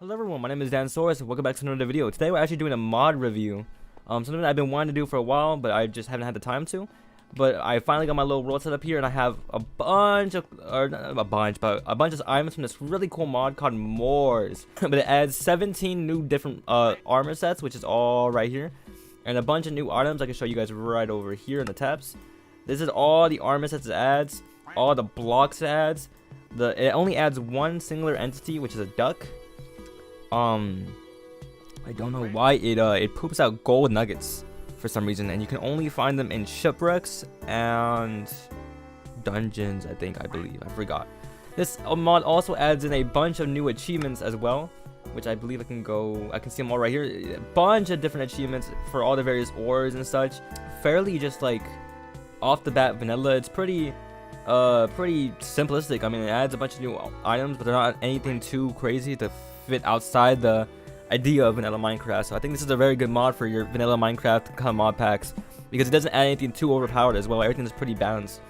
Hello everyone, my name is Dansaurus and welcome back to another video. Today we're actually doing a mod review. Something that I've been wanting to do for a while, but I just haven't had the time to. But I finally got my little world set up here and I have a bunch of, not a bunch of items from this really cool mod called mOres. But it adds 17 new different armor sets, which is all right here. And a bunch of new items I can show you guys right over here in the tabs. This is all the armor sets it adds, all the blocks it adds. It only adds one singular entity, which is a duck. I don't know why it poops out gold nuggets for some reason, and you can only find them in shipwrecks and dungeons. I believe I forgot. This mod also adds in a bunch of new achievements as well, which I believe I can see them all right here. A bunch of different achievements for all the various ores and such. Fairly just like off the bat vanilla. It's pretty simplistic. I mean, it adds a bunch of new items, but they're not anything too crazy to fit outside the idea of vanilla Minecraft. So I think this is a very good mod for your vanilla Minecraft kind of mod packs, because it doesn't add anything too overpowered as well. Everything is pretty balanced.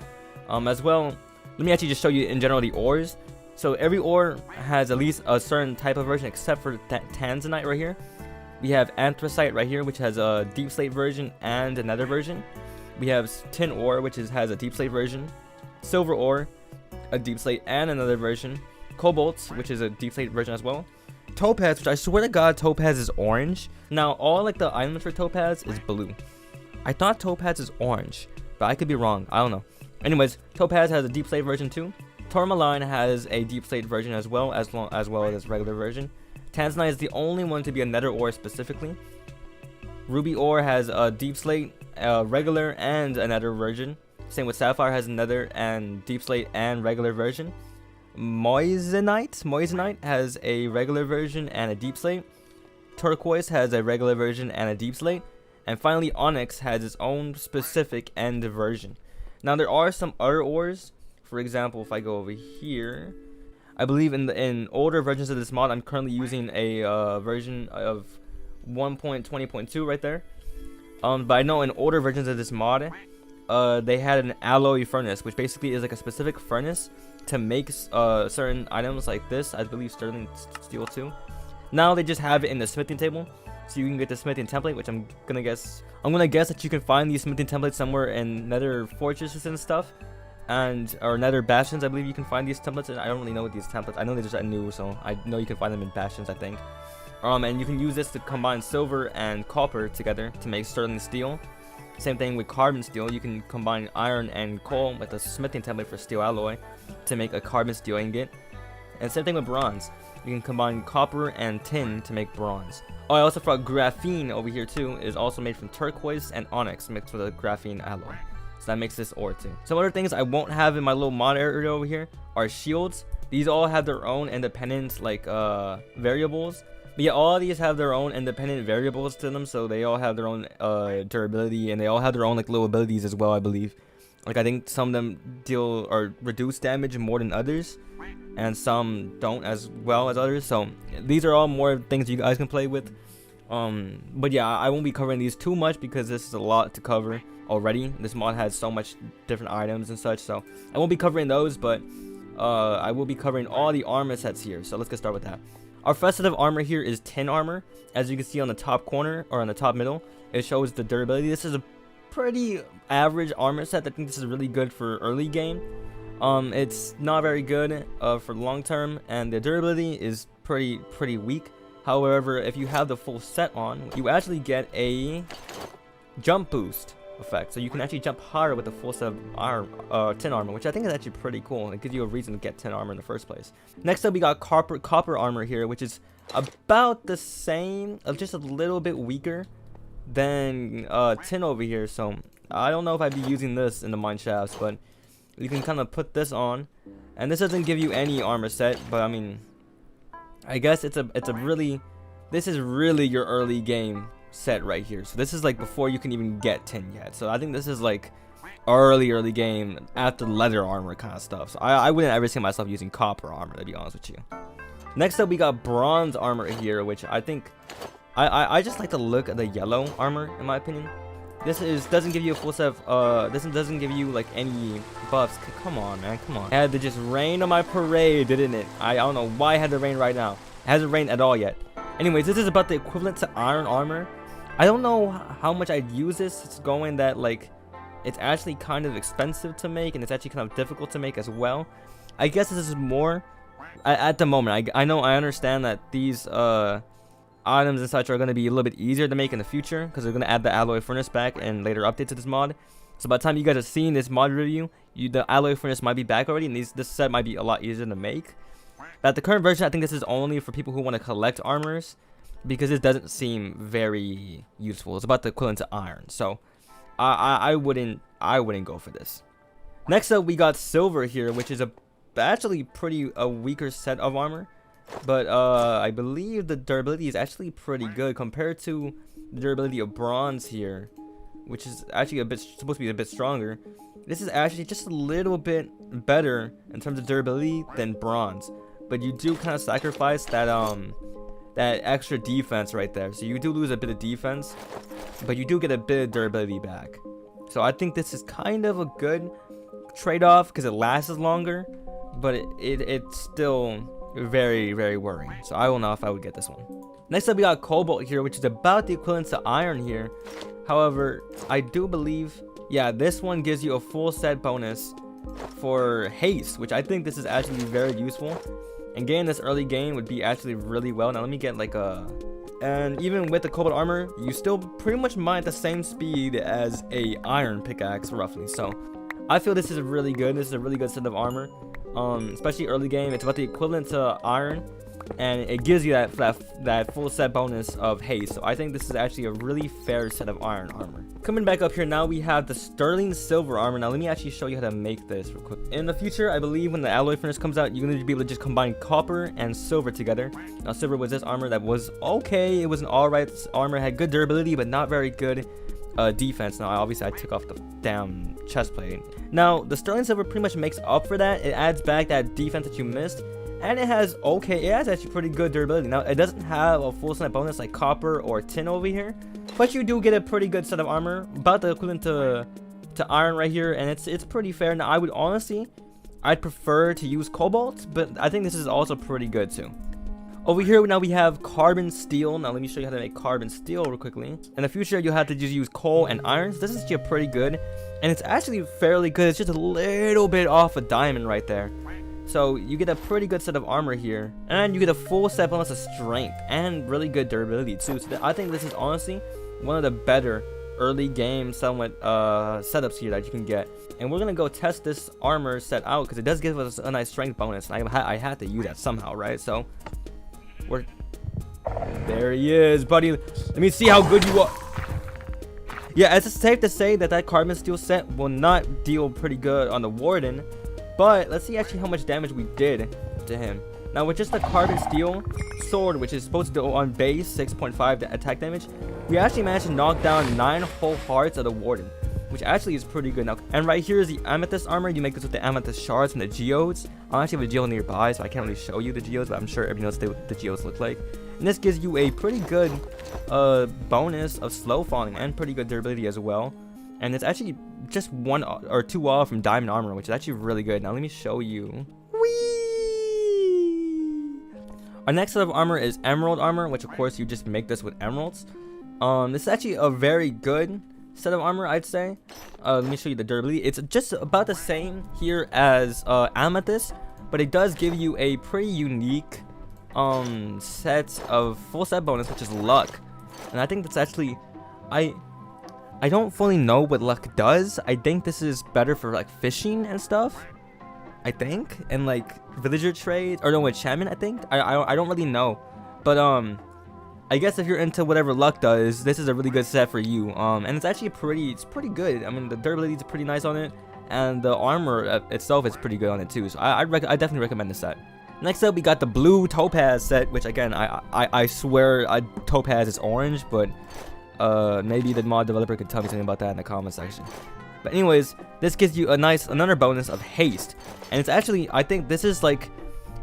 As well, let me actually just show you in general the ores. So every ore has at least a certain type of version, except for tanzanite right here. We have anthracite right here, which has a deep slate version and a nether version. We have tin ore, which has a deep slate version. Silver ore, a deep slate and another version. Cobalt, which is a deep slate version as well. Topaz, which I swear to God, Topaz is orange. Now, all like the items for Topaz is blue. I thought Topaz is orange, but I could be wrong. I don't know. Anyways, Topaz has a deep slate version too. Tourmaline has a deep slate version as well as regular version. Tanzanite is the only one to be a nether ore specifically. Ruby ore has a deep slate, regular, and a nether version. Same with Sapphire, has a nether and deep slate and regular version. Moissanite has a regular version and a deep slate. Turquoise has a regular version and a deep slate. And finally, Onyx has its own specific end version. Now, there are some other ores. For example, if I go over here, I believe in older versions of this mod, I'm currently using a version of 1.20.2 right there. But I know in older versions of this mod, they had an alloy furnace, which basically is like a specific furnace to make certain items like this. I believe sterling steel too. Now they just have it in the smithing table, so you can get the smithing template, which I'm gonna guess that you can find these smithing templates somewhere in nether fortresses and stuff, or nether bastions. I believe you can find these templates, and I don't really know what these templates. I know they're just new, so I know you can find them in bastions, I think. And you can use this to combine silver and copper together to make sterling steel. Same thing with carbon steel. You can combine iron and coal with a smithing template for steel alloy to make a carbon steel ingot. And same thing with bronze. You can combine copper and tin to make bronze. Oh, I also forgot graphene over here too is also made from turquoise and onyx mixed with a graphene alloy. So that makes this ore too. Some other things I won't have in my little mod area over here are shields. These all have their own independent variables. But yeah, all of these have their own independent variables to them, so they all have their own durability, and they all have their own like little abilities as well, I believe. Like, I think some of them deal or reduce damage more than others, and some don't as well as others. So these are all more things you guys can play with. But yeah, I won't be covering these too much because this is a lot to cover already. This mod has so much different items and such, so I won't be covering those, but I will be covering all the armor sets here. So let's get started with that. Our festive armor here is tin armor. As you can see on the top corner, or on the top middle, it shows the durability. This is a pretty average armor set. I think this is really good for early game. It's not very good for long term, and the durability is pretty weak. However, if you have the full set on, you actually get a jump boost effect, so you can actually jump higher with the full set of tin armor, which I think is actually pretty cool. It gives you a reason to get tin armor in the first place. Next up, we got copper armor here, which is about the same, just a little bit weaker than tin over here. So I don't know if I'd be using this in the mine shafts, but you can kind of put this on, and this doesn't give you any armor set, but I mean, I guess this is really your early game set right here. So this is like before you can even get tin yet. So I think this is like early game after leather armor kind of stuff. So I wouldn't ever see myself using copper armor, to be honest with you. Next up, we got bronze armor here, which I think I just like the look of the yellow armor, in my opinion. This doesn't give you a full set of this doesn't give you like any buffs. Come on, man, come on. It had to just rain on my parade, didn't it? I don't know why it had to rain right now. It hasn't rained at all yet. Anyways, this is about the equivalent to iron armor. I don't know how much I'd use this. It's going that like it's actually kind of expensive to make, and it's actually kind of difficult to make as well. I guess this is more at the moment. I understand that these items and such are going to be a little bit easier to make in the future because they're going to add the alloy furnace back and later updates to this mod. So by the time you guys are seeing this mod review, the alloy furnace might be back already, and this set might be a lot easier to make. But at the current version, I think this is only for people who want to collect armors, because it doesn't seem very useful. It's about the equivalent to iron, so I wouldn't go for this. Next up, we got silver here, which is actually a weaker set of armor, but I believe the durability is actually pretty good compared to the durability of bronze here, which is actually supposed to be a bit stronger. This is actually just a little bit better in terms of durability than bronze, but you do kind of sacrifice that extra defense right there. So you do lose a bit of defense, but you do get a bit of durability back. So I think this is kind of a good trade-off because it lasts longer, but it's still very, very worrying. So I don't know if I would get this one. Next up, we got cobalt here, which is about the equivalent to iron here. However, I do believe, yeah, this one gives you a full set bonus for haste, which I think this is actually very useful. And getting this early game would be actually really well. Now let me get like and even with the cobalt armor, you still pretty much mine at the same speed as a iron pickaxe roughly. So I feel this is really good. This is a really good set of armor, especially early game. It's about the equivalent to iron, and it gives you that full set bonus of haste. So I think this is actually a really fair set of iron armor. Coming back up here, now we have the sterling silver armor. Now let me actually show you how to make this real quick. In the future, I believe when the alloy furnace comes out, you're going to be able to just combine copper and silver together. Now silver was this armor that was okay. It was an alright armor, had good durability, but not very good defense. Now obviously I took off the damn chest plate. Now the sterling silver pretty much makes up for that. It adds back that defense that you missed, and it has actually pretty good durability. Now it doesn't have a full set bonus like copper or tin over here, but you do get a pretty good set of armor, about the equivalent to iron right here, and it's pretty fair. Now I'd prefer to use cobalt, but I think this is also pretty good too. Over here now we have carbon steel. Now let me show you how to make carbon steel real quickly. In the future you'll have to just use coal and iron. So this is actually pretty good, and it's actually fairly good. It's just a little bit off a diamond right there. So you get a pretty good set of armor here, and you get a full set bonus of strength and really good durability too. So I think this is honestly one of the better early game somewhat setups here that you can get. And we're gonna go test this armor set out because it does give us a nice strength bonus, and I had to use that somehow, right? So there he is, buddy. Let me see how good you are. Yeah, it's safe to say that carbon steel set will not deal pretty good on the warden, but let's see actually how much damage we did to him. Now with just the carbon steel sword, which is supposed to do on base 6.5 attack damage, we actually managed to knock down 9 whole hearts of the warden, which actually is pretty good. Now, and right here is the amethyst armor. You make this with the amethyst shards and the geodes. I actually have a geode nearby, so I can't really show you the geodes, but I'm sure everyone knows what the geodes look like. And this gives you a pretty good bonus of slow falling and pretty good durability as well. And it's actually just 1 or 2 off from diamond armor, which is actually really good. Now let me show you. Whee! Our next set of armor is emerald armor, which of course you just make this with emeralds. This is actually a very good set of armor, I'd say. Let me show you the durability. It's just about the same here as amethyst, but it does give you a pretty unique set of full set bonus, which is luck. And I think that's actually, I don't fully know what luck does. I think this is better for like fishing and stuff, I think, and like villager trade, or no, enchantment, I think. I don't really know, but I guess if you're into whatever luck does, this is a really good set for you. And it's actually pretty good. I mean, the durability is pretty nice on it, and the armor itself is pretty good on it too. So I definitely recommend this set. Next up, we got the blue topaz set, which again, I swear topaz is orange, but maybe the mod developer could tell me something about that in the comment section. But anyways, this gives you another bonus of haste, and it's actually, I think this is like,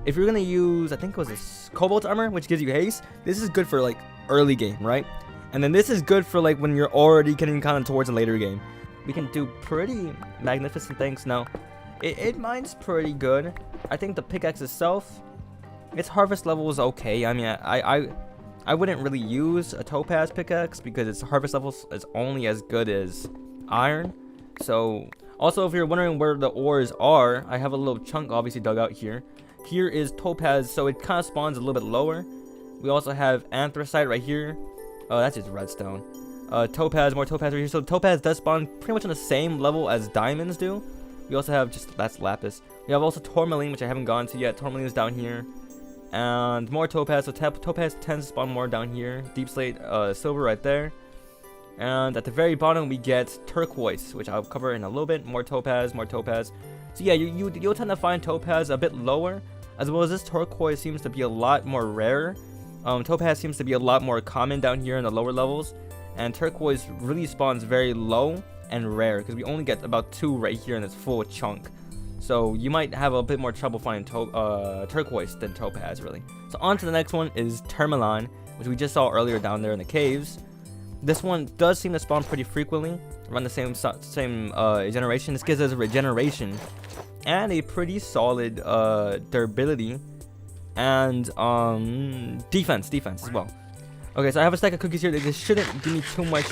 if you're gonna use, I think it was this cobalt armor, which gives you haste, this is good for like early game, right? And then this is good for like when you're already getting kind of towards a later game. We can do pretty magnificent things. Now it mines pretty good. I think the pickaxe itself its harvest level is okay. I mean, I wouldn't really use a topaz pickaxe because its harvest level is only as good as iron. So, also if you're wondering where the ores are, I have a little chunk obviously dug out here. Here is topaz, so it kind of spawns a little bit lower. We also have anthracite right here. Oh, that's just redstone. Topaz, more topaz right here. So topaz does spawn pretty much on the same level as diamonds do. We also have that's lapis. We have also tourmaline, which I haven't gone to yet. Tourmaline is down here. And more topaz. So topaz tends to spawn more down here. Deep slate, silver right there. And at the very bottom we get turquoise, which I'll cover in a little bit. More topaz, more topaz. So yeah, you'll tend to find topaz a bit lower, as well as this turquoise seems to be a lot more rare. Topaz seems to be a lot more common down here in the lower levels, and turquoise really spawns very low and rare because we only get about 2 right here in this full chunk. So you might have a bit more trouble finding turquoise than topaz, really. So on to the next one is tourmaline, which we just saw earlier down there in the caves. This one does seem to spawn pretty frequently around the same generation. This gives us regeneration and a pretty solid durability and defense as well. Okay, so I have a stack of cookies here. This shouldn't give me too much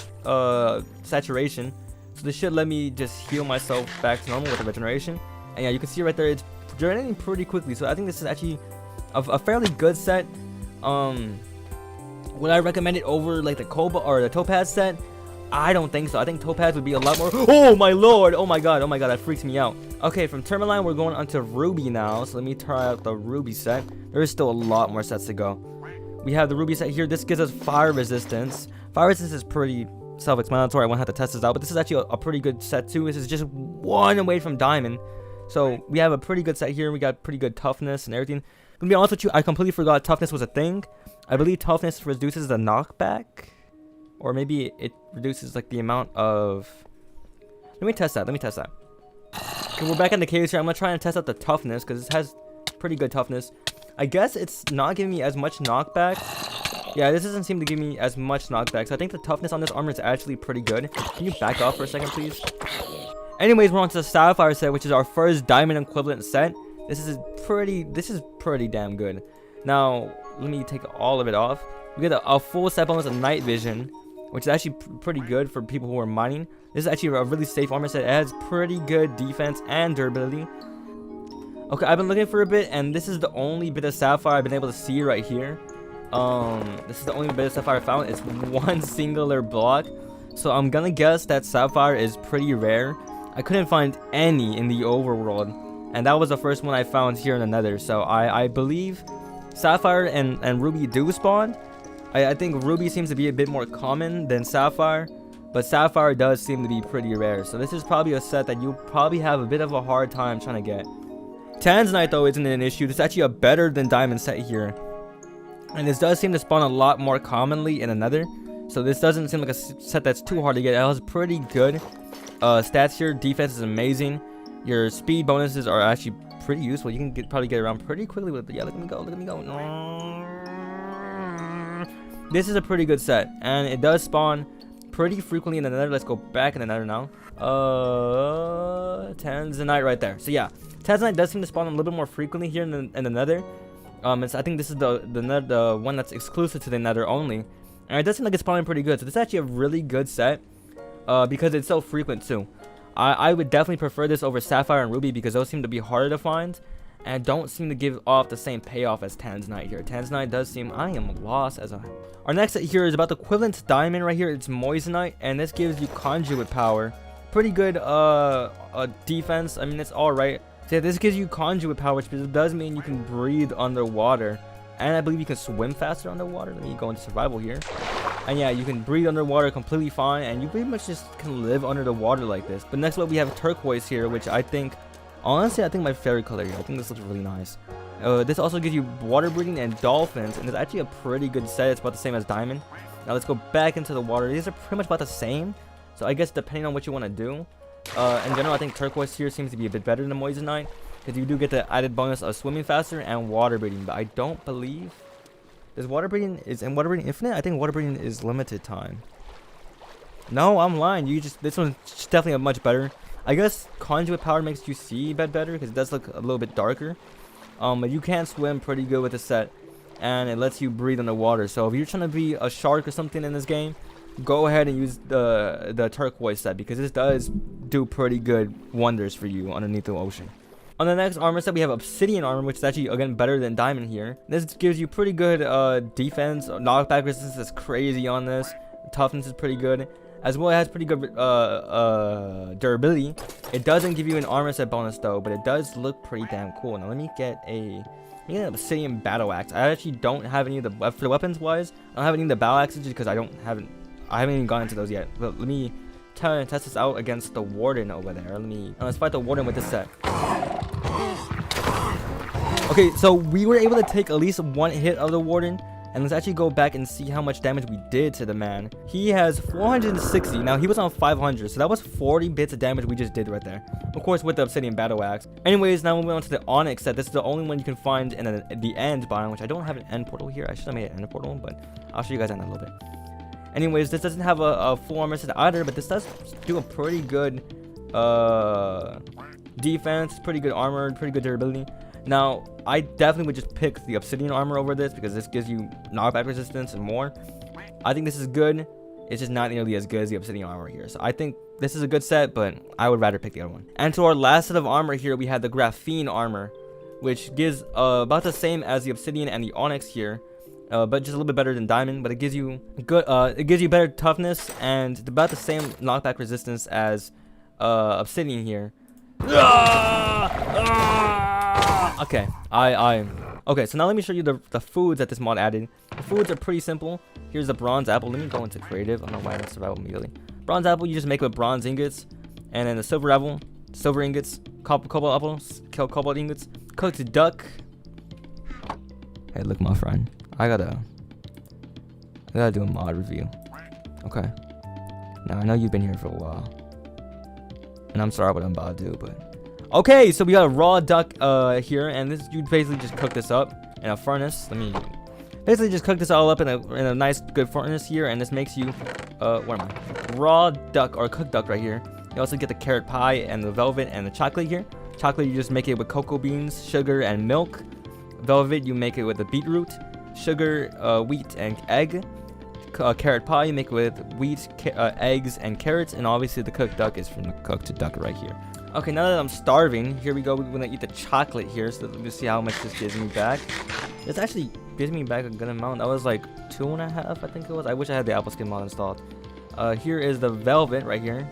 saturation, so this should let me just heal myself back to normal with the regeneration. And yeah, you can see right there it's regenerating pretty quickly, so I think this is actually a fairly good set. Would I recommend it over like the cobalt or the topaz set? I don't think so. I think topaz would be a lot more. Oh my lord, oh my god, that freaks me out. Okay, from tourmaline we're going on to ruby now, so let me try out the ruby set. There is still a lot more sets to go. We have the ruby set here. This gives us fire resistance. Fire resistance is pretty self-explanatory. I won't have to test this out, but this is actually a pretty good set too. This is just 1 away from diamond, so we have a pretty good set here. We got pretty good toughness and everything. To be honest with you, I completely forgot toughness was a thing. I believe toughness reduces the knockback, or maybe it reduces like the amount of. Let me test that. Okay, we're back in the caves here. I'm gonna try and test out the toughness because it has pretty good toughness. I guess it's not giving me as much knockback. Yeah, this doesn't seem to give me as much knockback. So I think the toughness on this armor is actually pretty good. Can you back off for a second, please? Anyways, we're on to the sapphire set, which is our first diamond equivalent set. This is pretty damn good. Now, let me take all of it off. We get a full set bonus of night vision, which is actually pretty good for people who are mining. This is actually a really safe armor set. It has pretty good defense and durability. Okay, I've been looking for a bit, and this is the only bit of sapphire I've been able to see right here. This is the only bit of sapphire I found. It's 1 singular block, so I'm gonna guess that sapphire is pretty rare. I couldn't find any in the overworld, and that was the first one I found here in the nether. So I believe sapphire and ruby do spawn. I think ruby seems to be a bit more common than sapphire, but sapphire does seem to be pretty rare. So this is probably a set that you'll probably have a bit of a hard time trying to get. Tanzanite though isn't an issue. This is actually a better than diamond set here, and this does seem to spawn a lot more commonly in the nether. So this doesn't seem like a set that's too hard to get. It has pretty good stats here. Defense is amazing. Your speed bonuses are actually pretty useful. You can probably get around pretty quickly with it. Yeah, look at me go. This is a pretty good set, and it does spawn pretty frequently in the nether. Let's go back in the nether now. Tanzanite right there. So yeah, Tanzanite does seem to spawn a little bit more frequently here in the nether. I think this is the one that's exclusive to the nether only, and it does seem like it's spawning pretty good. So this is actually a really good set because it's so frequent too. I would definitely prefer this over sapphire and ruby because those seem to be harder to find and don't seem to give off the same payoff as Tanzanite here. Tanzanite does seem, I am lost as a. Our next set here is about the equivalent to diamond right here. It's moissanite, and this gives you conduit power. Pretty good defense. I mean, it's all right. So yeah, this gives you conduit power, which does mean you can breathe underwater, and I believe you can swim faster underwater. Let me go into survival here. And yeah, you can breathe underwater completely fine, and you pretty much just can live under the water like this. But next up we have turquoise here, which I think, honestly, I think my favorite color here. I think this looks really nice. This also gives you water breathing and dolphins, and it's actually a pretty good set. It's about the same as diamond. Now let's go back into the water. These are pretty much about the same, so I guess depending on what you want to do. In general, I think turquoise here seems to be a bit better than moissanite, because you do get the added bonus of swimming faster and water breathing. But I don't believe is water breathing infinite. I think water breathing is limited time. No, I'm lying. This one's definitely a much better. I guess conduit power makes you see a bit better because it does look a little bit darker. But you can swim pretty good with the set, and it lets you breathe underwater. So if you're trying to be a shark or something in this game, go ahead and use the turquoise set, because this does do pretty good wonders for you underneath the ocean. On the next armor set, we have obsidian armor, which is actually, again, better than diamond here. This gives you pretty good defense. Knockback resistance is crazy on this. Toughness is pretty good. As well, it has pretty good durability. It doesn't give you an armor set bonus, though, but it does look pretty damn cool. Now, let me get an obsidian battle axe. I actually don't have any of the, for the weapons-wise, I don't have any of the battle axes just because I haven't even gone into those yet. But let me test this out against the warden over there. Let's fight the warden with this set. Okay, so we were able to take at least one hit of the warden, and let's actually go back and see how much damage we did to the man. He has 460. Now, he was on 500, so that was 40 bits of damage we just did right there. Of course, with the obsidian battle axe. Anyways, now moving on to the onyx set. This is the only one you can find in the end biome, which I don't have an end portal here. I should have made an end portal, but I'll show you guys that in a little bit. Anyways, this doesn't have a full armor set either, but this does do a pretty good defense, pretty good armor, pretty good durability. Now, I definitely would just pick the obsidian armor over this, because this gives you knockback resistance and more. I think this is good. It's just not nearly as good as the obsidian armor here. So I think this is a good set, but I would rather pick the other one. And to our last set of armor here, we have the graphene armor, which gives about the same as the obsidian and the onyx here, but just a little bit better than diamond. But it gives you good. It gives you better toughness and about the same knockback resistance as obsidian here. Okay, okay, so now let me show you the foods that this mod added. The foods are pretty simple. Here's the bronze apple. Let me go into creative. I don't know why I didn't survival immediately. Bronze apple, you just make with bronze ingots. And then the silver apple, silver ingots. Cobalt apples, cobalt ingots. Cooked duck. Hey, look, my friend. I gotta do a mod review. Okay. Now, I know you've been here for a while. And I'm sorry what I'm about to do, but... Okay, so we got a raw duck here, and this you basically just cook this up in a furnace. Let me basically just cook this all up in a nice good furnace here, and this makes you what am I? Raw duck or cooked duck right here. You also get the carrot pie and the velvet and the chocolate here. Chocolate you just make it with cocoa beans, sugar, and milk. Velvet you make it with the beetroot, sugar, wheat, and egg. Carrot pie you make it with wheat, eggs, and carrots, and obviously the cooked duck is from the cooked duck right here. Okay, now that I'm starving, here we go. We're gonna eat the chocolate here, so let's see how much this gives me back. This actually gives me back a good amount. That was like 2.5, I think it was. I wish I had the apple skin mod installed. Here is the velvet right here.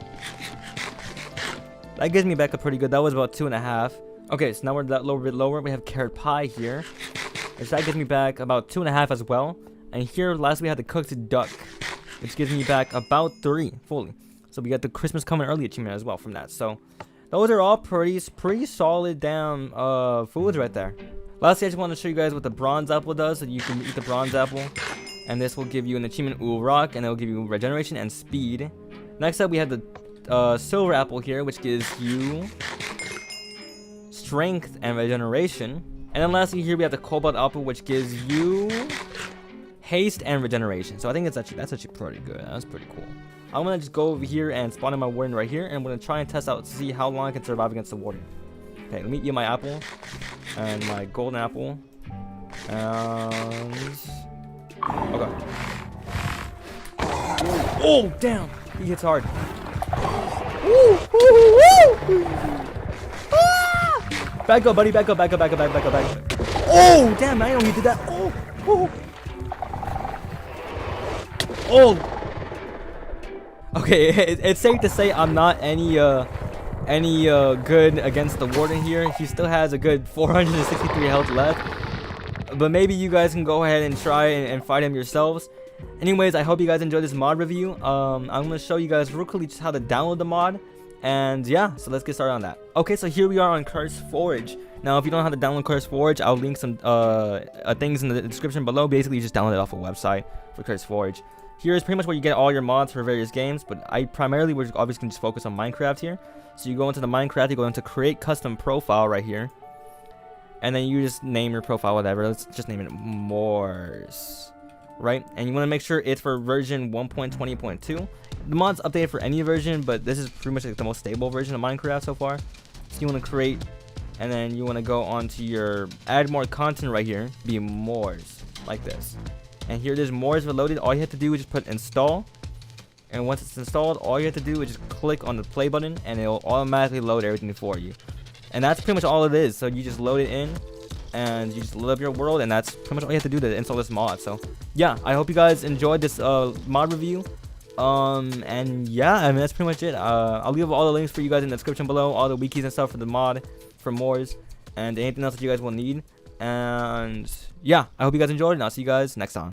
That gives me back a pretty good. That was about 2.5. Okay, so now we're that little bit lower. We have carrot pie here, which that gives me back about 2.5 as well. And here, last we had the cooked duck, which gives me back about 3 fully. So we got the Christmas coming early achievement as well from that. So those are all pretty solid damn foods right there. Lastly, I just want to show you guys what the bronze apple does. So you can eat the bronze apple, and this will give you an achievement Ooh Rock, and it will give you regeneration and speed. Next up, we have the silver apple here, which gives you strength and regeneration. And then lastly, here we have the cobalt apple, which gives you haste and regeneration. So I think that's actually pretty good. That's pretty cool. I'm gonna just go over here and spawn in my warden right here, and I'm gonna try and test out to see how long I can survive against the warden. Okay, let me eat my apple and my golden apple. And okay. Oh damn! He hits hard. Woo! Woo! Woo! Ah! Back up, buddy! Back up! Back up! Back up! Back up! Back up! Oh damn! I know he did that. Oh! Oh! Oh! Okay, it's safe to say I'm not any good against the warden here. He still has a good 463 health left, but maybe you guys can go ahead and try and fight him yourselves. Anyways, I hope you guys enjoyed this mod review. I'm gonna show you guys real quickly just how to download the mod, and yeah, so let's get started on that. Okay, so here we are on Curse Forge. Now, if you don't know how to download Curse Forge, I'll link some things in the description below. Basically, you just download it off a website for Curse Forge. Here is pretty much where you get all your mods for various games, but I primarily was obviously just focus on Minecraft here. So you go into the Minecraft, you go into create custom profile right here, and then you just name your profile whatever. Let's just name it mOres, right? And you want to make sure it's for version 1.20.2. The mod's updated for any version, but this is pretty much like the most stable version of Minecraft so far. So you want to create and then you want to go onto your add more content right here, be mOres, like this. And here it is, mOres reloaded. All you have to do is just put install, and once it's installed, all you have to do is just click on the play button, and it'll automatically load everything for you. And that's pretty much all it is. So you just load it in, and you just load up your world, and that's pretty much all you have to do to install this mod. So yeah, I hope you guys enjoyed this mod review. And yeah, I mean, that's pretty much it. I'll leave all the links for you guys in the description below, all the wikis and stuff for the mod, for mOres, and anything else that you guys will need. And yeah, I hope you guys enjoyed, and I'll see you guys next time.